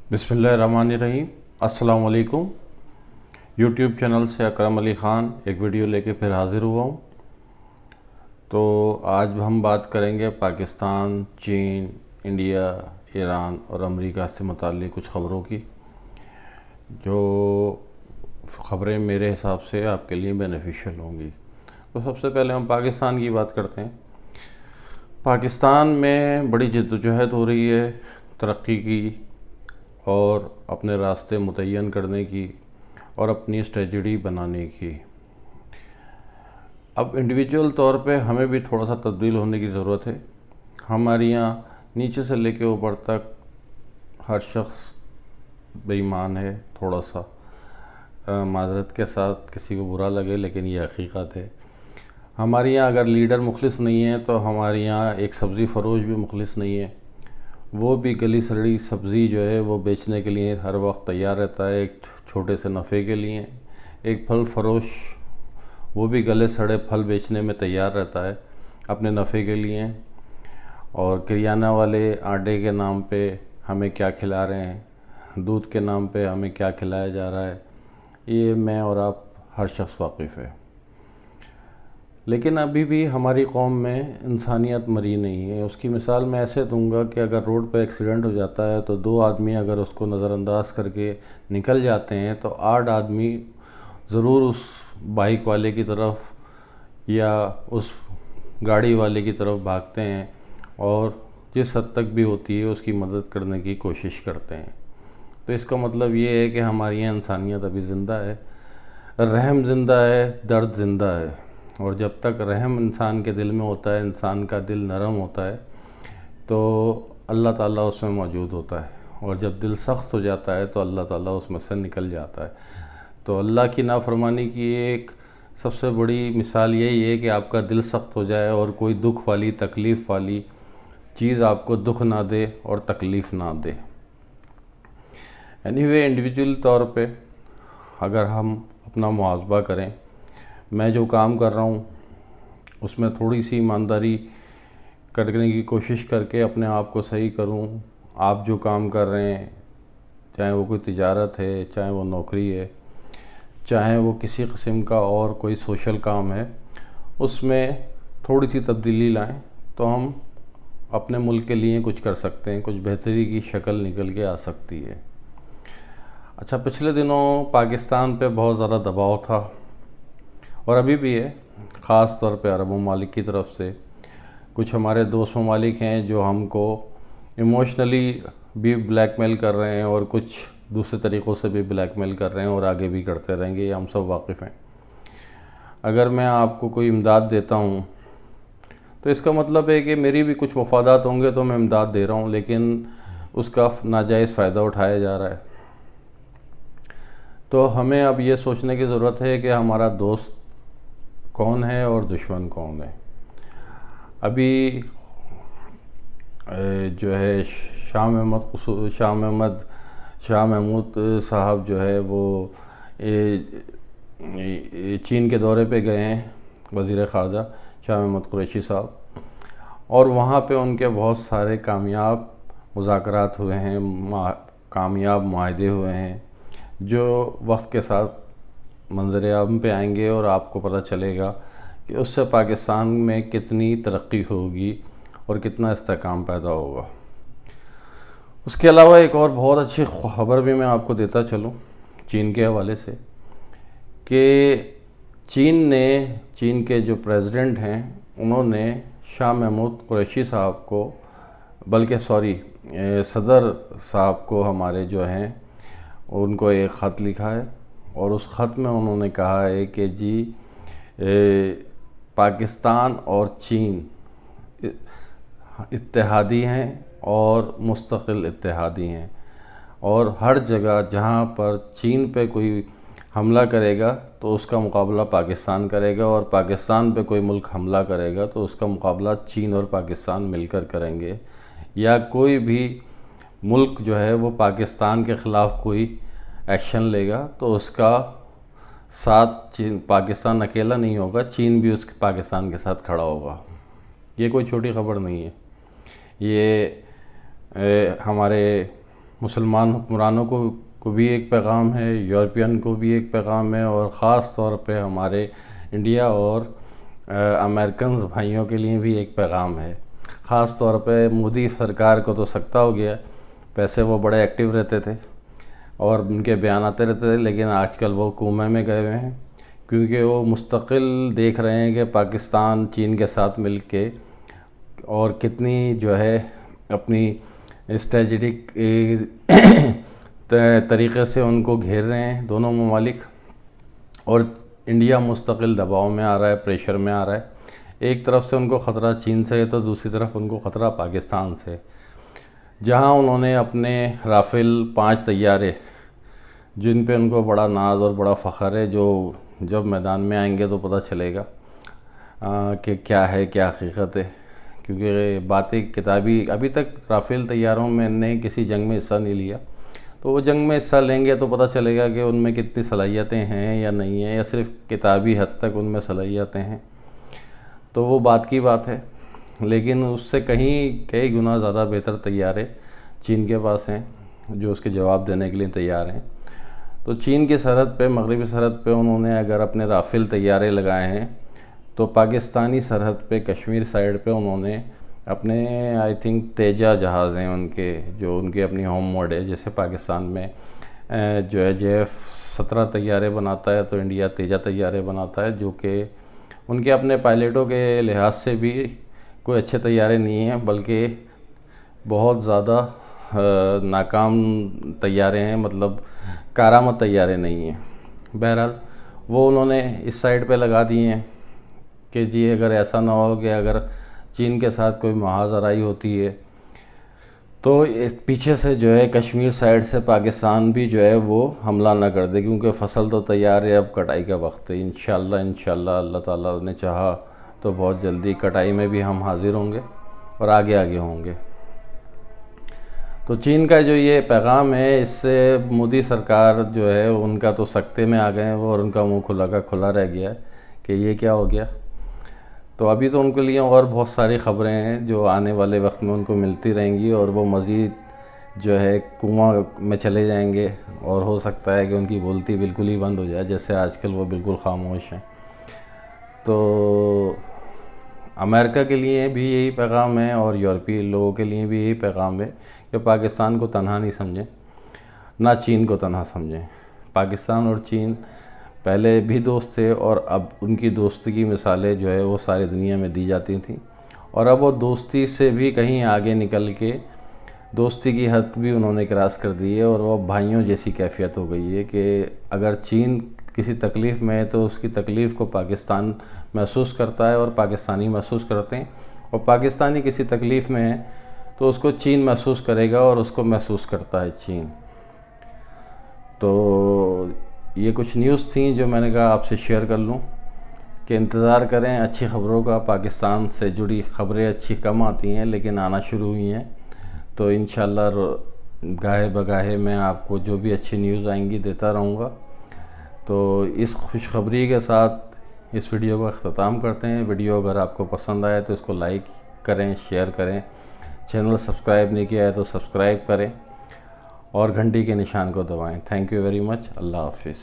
बिस्मिल्लाहिर्रहमानिर्रहीम। अस्सलाम वालेकुम। यूट्यूब चैनल से अकरम अली ख़ान एक वीडियो लेके फिर हाज़िर हुआ हूँ। तो आज हम बात करेंगे पाकिस्तान, चीन, इंडिया, ईरान और अमेरिका से मुताल्लिक़ कुछ ख़बरों की, जो ख़बरें मेरे हिसाब से आपके लिए बेनिफिशियल होंगी। तो सबसे पहले हम पाकिस्तान की बात करते हैं। पाकिस्तान में बड़ी जद्दोजहद हो रही है तरक्की की और अपने रास्ते मुतय्यन करने की और अपनी स्ट्रेटजी बनाने की। अब इंडिविजुअल तौर पे हमें भी थोड़ा सा तब्दील होने की ज़रूरत है। हमारे यहाँ नीचे से लेके ऊपर तक हर शख्स बेईमान है। थोड़ा सा माज़रत के साथ किसी को बुरा लगे, लेकिन ये हकीकत है। हमारे यहाँ अगर लीडर मुखलिस नहीं है तो हमारे यहाँ एक सब्ज़ी फ़रोश भी मुखलिस नहीं है। वो भी गली सड़ी सब्ज़ी जो है वो बेचने के लिए हर वक्त तैयार रहता है, एक छोटे से नफ़े के लिए। एक फल फरोश वो भी गले सड़े फल बेचने में तैयार रहता है अपने नफ़े के लिए। और किराना वाले आटे के नाम पे हमें क्या खिला रहे हैं, दूध के नाम पे हमें क्या खिलाया जा रहा है, ये मैं और आप हर शख्स वाकिफ़ है। लेकिन अभी भी हमारी कौम में इंसानियत मरी नहीं है। उसकी मिसाल मैं ऐसे दूंगा कि अगर रोड पर एक्सीडेंट हो जाता है तो 2 आदमी अगर उसको नज़रअंदाज करके निकल जाते हैं तो 8 आदमी ज़रूर उस बाइक वाले की तरफ या उस गाड़ी वाले की तरफ भागते हैं और जिस हद तक भी होती है उसकी मदद करने की कोशिश करते हैं। तो इसका मतलब ये है कि हमारी यहाँ इंसानियत अभी ज़िंदा है, रहम ज़िंदा है, दर्द ज़िंदा है। और जब तक रहम इंसान के दिल में होता है, इंसान का दिल नरम होता है, तो अल्लाह ताला उसमें मौजूद होता है। और जब दिल सख्त हो जाता है तो अल्लाह ताला उसमें से निकल जाता है। तो अल्लाह की नाफरमानी की एक सबसे बड़ी मिसाल यही है कि आपका दिल सख्त हो जाए और कोई दुख वाली तकलीफ़ वाली चीज़ आपको दुख ना दे और तकलीफ़ ना दे। एनीवे, इंडिविजुअल तौर पे अगर हम अपना मुहासबा करें, मैं जो काम कर रहा हूँ उसमें थोड़ी सी ईमानदारी करने की कोशिश करके अपने आप को सही करूँ। आप जो काम कर रहे हैं, चाहे वो कोई तिजारत है, चाहे वो नौकरी है, चाहे वो किसी किस्म का और कोई सोशल काम है, उसमें थोड़ी सी तब्दीली लाएं तो हम अपने मुल्क के लिए कुछ कर सकते हैं, कुछ बेहतरी की शक्ल निकल के आ सकती है। अच्छा, पिछले दिनों पाकिस्तान पे बहुत ज़्यादा दबाव था और अभी भी है, ख़ास तौर पे अरब ममालिक की तरफ से। कुछ हमारे दोस्त ममालिक हैं जो हमको इमोशनली भी ब्लैकमेल कर रहे हैं और कुछ दूसरे तरीक़ों से भी ब्लैकमेल कर रहे हैं और आगे भी करते रहेंगे, हम सब वाकिफ़ हैं। अगर मैं आपको कोई इमदाद देता हूँ तो इसका मतलब है कि मेरी भी कुछ मफादात होंगे तो मैं इमदाद दे रहा हूँ, लेकिन उसका नाजायज़ फ़ायदा उठाया जा रहा है। तो हमें अब ये सोचने की ज़रूरत है कि हमारा दोस्त कौन है और दुश्मन कौन है। अभी जो है शाह महमूद साहब जो है वो चीन के दौरे पे गए हैं, वज़ीर ख़ारजा शाह महमूद कुरैशी साहब, और वहाँ पे उनके बहुत सारे कामयाब मुज़ाकरात हुए हैं, कामयाब मुआहदे हुए हैं, जो वक्त के साथ मंज़र आम पे आएंगे और आपको पता चलेगा कि उससे पाकिस्तान में कितनी तरक्की होगी और कितना इस्तेहकाम पैदा होगा। उसके अलावा एक और बहुत अच्छी खबर भी मैं आपको देता चलूँ चीन के हवाले से, कि चीन के जो प्रेसिडेंट हैं उन्होंने शाह महमूद कुरैशी साहब को, बल्कि सदर साहब को हमारे जो हैं उनको एक ख़त लिखा है और उस ख़त में उन्होंने कहा है कि जी पाकिस्तान और चीन इत्तेहादी हैं और मुस्तकिल इत्तेहादी हैं, और हर जगह जहाँ पर चीन पे कोई हमला करेगा तो उसका मुकाबला पाकिस्तान करेगा, और पाकिस्तान पे कोई मुल्क हमला करेगा तो उसका मुकाबला चीन और पाकिस्तान मिलकर करेंगे। या कोई भी मुल्क जो है वो पाकिस्तान के ख़िलाफ़ कोई एक्शन लेगा तो उसका साथ पाकिस्तान अकेला नहीं होगा, चीन भी उसके पाकिस्तान के साथ खड़ा होगा। ये कोई छोटी खबर नहीं है। ये हमारे مسلمان حکمرانوں کو بھی ایک پیغام ہے، یورپین کو بھی ایک پیغام ہے، اور خاص طور پہ ہمارے انڈیا اور امریکنز بھائیوں کے لیے بھی ایک پیغام ہے۔ خاص طور پہ مودی سرکار کو تو سکتہ ہو گیا، پیسے وہ بڑے ایکٹیو رہتے تھے اور ان کے بیان آتے رہتے تھے، لیکن آج کل وہ کومے میں گئے ہوئے ہیں، کیونکہ وہ مستقل دیکھ رہے ہیں کہ پاکستان چین کے ساتھ مل کے اور کتنی جو ہے اپنی اسٹریٹجک طریقے سے ان کو گھیر رہے ہیں دونوں ممالک، اور انڈیا مستقل دباؤ میں آ رہا ہے، پریشر میں آ رہا ہے۔ ایک طرف سے ان کو خطرہ چین سے ہے تو دوسری طرف ان کو خطرہ پاکستان سے، جہاں انہوں نے اپنے رافیل 5 طیارے، جن پہ ان کو بڑا ناز اور بڑا فخر ہے، جو جب میدان میں آئیں گے تو پتہ چلے گا کہ کیا ہے، کیا حقیقت ہے، کیونکہ باتیں کتابی، ابھی تک رافیل طیاروں میں نے کسی جنگ میں حصہ نہیں لیا، تو وہ جنگ میں حصہ لیں گے تو پتہ چلے گا کہ ان میں کتنی صلاحیتیں ہیں یا نہیں ہیں، یا صرف کتابی حد تک ان میں صلاحیتیں ہیں، تو وہ بات کی بات ہے۔ لیکن اس سے کئی گنا زیادہ بہتر طیارے چین کے پاس ہیں، جو اس کے جواب دینے کے لیے تیار ہیں۔ تو چین کی سرحد پہ، مغربی سرحد پہ انہوں نے اگر اپنے رافیل طیارے لگائے ہیں، تو پاکستانی سرحد پہ کشمیر سائیڈ پہ انہوں نے اپنے آئی تھنک تیجا جہاز ہیں ان کے، جو ان کے اپنی ہوم موڈ ہے، جیسے پاکستان میں جو ہے JF-17 طیارے بناتا ہے، تو انڈیا تیجا طیارے بناتا ہے، جو کہ ان کے اپنے پائلٹوں کے لحاظ سے بھی کوئی اچھے طیارے نہیں ہیں، بلکہ بہت زیادہ ناکام طیارے ہیں، مطلب کارآمد طیارے نہیں ہیں۔ بہرحال وہ انہوں نے اس سائیڈ پہ لگا دیے ہیں کہ جی اگر ایسا نہ ہو کہ اگر چین کے ساتھ کوئی محاذ آرائی ہوتی ہے تو پیچھے سے جو ہے کشمیر سائیڈ سے پاکستان بھی جو ہے وہ حملہ نہ کر دے، کیونکہ فصل تو تیار ہے، اب کٹائی کا وقت ہے۔ انشاءاللہ اللہ تعالیٰ نے چاہا تو بہت جلدی کٹائی میں بھی ہم حاضر ہوں گے اور آگے ہوں گے۔ تو چین کا جو یہ پیغام ہے، اس سے مودی سرکار جو ہے ان کا تو سکتے میں آ گئے ہیں وہ، اور ان کا منہ کھلا کا کھلا رہ گیا ہے کہ یہ کیا ہو گیا۔ تو ابھی تو ان کے لیے اور بہت ساری خبریں ہیں جو آنے والے وقت میں ان کو ملتی رہیں گی، اور وہ مزید جو ہے کنواں میں چلے جائیں گے، اور ہو سکتا ہے کہ ان کی بولتی بالکل ہی بند ہو جائے، جیسے آج کل وہ بالکل خاموش ہیں۔ تو امریکہ کے لیے بھی یہی پیغام ہے، اور یورپی لوگوں کے لیے بھی یہی پیغام ہے کہ پاکستان کو تنہا نہیں سمجھیں، نہ چین کو تنہا سمجھیں۔ پاکستان اور چین پہلے بھی دوست تھے، اور اب ان کی دوستی کی مثالیں جو ہے وہ ساری دنیا میں دی جاتی تھیں، اور اب وہ دوستی سے بھی کہیں آگے نکل کے دوستی کی حد بھی انہوں نے کراس کر دی ہے، اور وہ بھائیوں جیسی کیفیت ہو گئی ہے کہ اگر چین کسی تکلیف میں ہے تو اس کی تکلیف کو پاکستان محسوس کرتا ہے اور پاکستانی محسوس کرتے ہیں، اور پاکستانی کسی تکلیف میں ہے تو اس کو چین محسوس کرے گا، اور اس کو محسوس کرتا ہے چین۔ تو یہ کچھ نیوز تھیں جو میں نے کہا آپ سے شیئر کر لوں، کہ انتظار کریں اچھی خبروں کا۔ پاکستان سے جڑی خبریں اچھی کم آتی ہیں، لیکن آنا شروع ہوئی ہیں، تو انشاءاللہ گاہے بگاہے میں آپ کو جو بھی اچھی نیوز آئیں گی دیتا رہوں گا۔ تو اس خوشخبری کے ساتھ اس ویڈیو کا اختتام کرتے ہیں۔ ویڈیو اگر آپ کو پسند آئے تو اس کو لائک کریں، شیئر کریں، چینل سبسکرائب نہیں کیا ہے تو سبسکرائب کریں، اور گھنٹی کے نشان کو دبائیں۔ Thank you very much. Allah حافظ۔